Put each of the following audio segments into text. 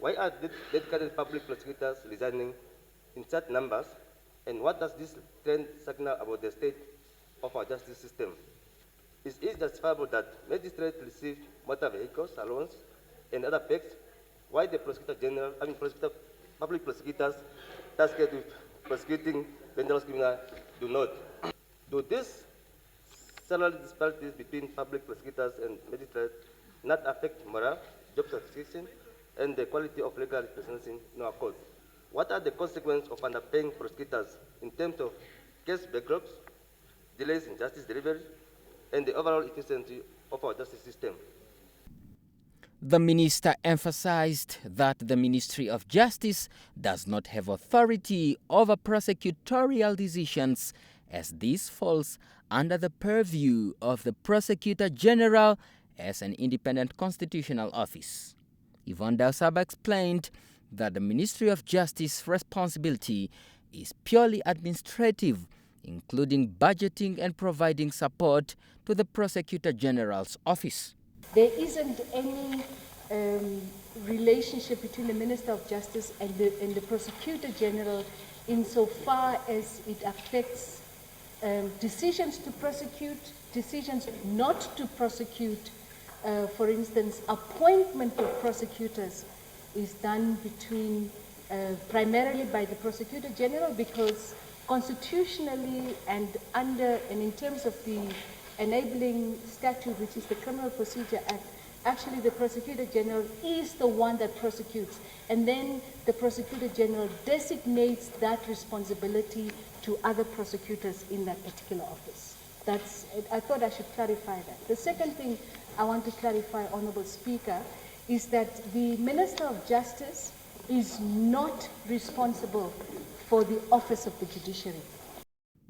Why are dedicated public prosecutors resigning in such numbers? And what does this trend signal about the state of our justice system? Is it justifiable that magistrates receive motor vehicles, allowance, and other perks, while the public prosecutors tasked with prosecuting dangerous criminals do not? Do these salary disparities between public prosecutors and magistrates not affect morale, job satisfaction, and the quality of legal representation in our courts? What are the consequences of underpaying prosecutors in terms of case backlogs, delays in justice delivery, and the overall efficiency of our justice system? The minister emphasized that the Ministry of Justice does not have authority over prosecutorial decisions, as this falls under the purview of the Prosecutor General as an independent constitutional office. Yvonne Dausab explained that the Ministry of Justice responsibility is purely administrative, including budgeting and providing support to the Prosecutor General's office. There isn't any relationship between the Minister of Justice and the Prosecutor General insofar as it affects decisions to prosecute, decisions not to prosecute. For instance, appointment of prosecutors is done primarily by the Prosecutor General, because constitutionally and in terms of the enabling statute, which is the Criminal Procedure Act, actually the Prosecutor General is the one that prosecutes, and then the Prosecutor General designates that responsibility to other prosecutors in that particular office. I thought I should clarify that. The second thing I want to clarify, Honourable Speaker, is that the Minister of Justice is not responsible for the office of the judiciary.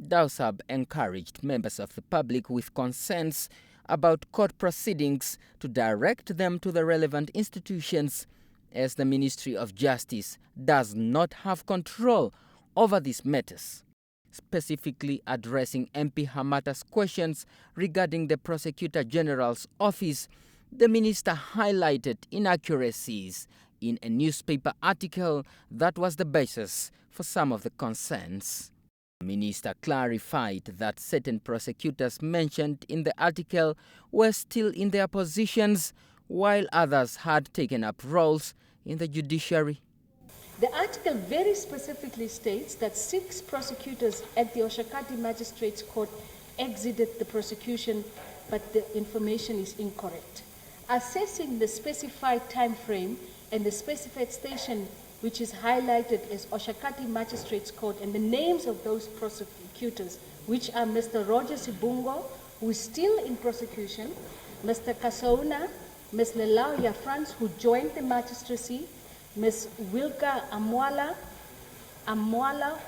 Dausab encouraged members of the public with concerns about court proceedings to direct them to the relevant institutions, as the Ministry of Justice does not have control over these matters. Specifically addressing MP Hamata's questions regarding the Prosecutor General's office, the minister highlighted inaccuracies in a newspaper article that was the basis for some of the concerns. The minister clarified that certain prosecutors mentioned in the article were still in their positions, while others had taken up roles in the judiciary. The article very specifically states that 6 prosecutors at the Oshakati Magistrates Court exited the prosecution, but the information is incorrect. Assessing the specified time frame and the specified station, which is highlighted as Oshakati Magistrates Court, and the names of those prosecutors, which are Mr. Roger Sibungo, who is still in prosecution, Mr. Kasauna, Ms. Lelauya France, who joined the magistracy, Ms. Wilka Amwala,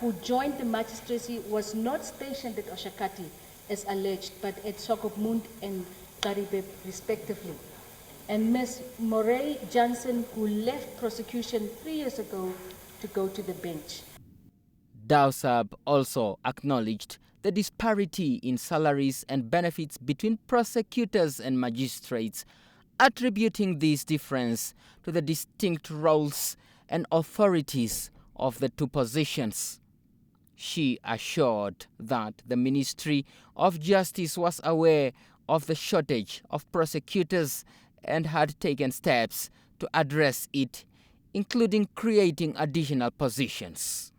who joined the magistracy, was not stationed at Oshakati as alleged, but at Swakopmund and Karibeb respectively. And Ms. Morey Johnson, who left prosecution 3 years ago to go to the bench. Dausab also acknowledged the disparity in salaries and benefits between prosecutors and magistrates, attributing this difference to the distinct roles and authorities of the two positions. She assured that the Ministry of Justice was aware of the shortage of prosecutors and had taken steps to address it, including creating additional positions.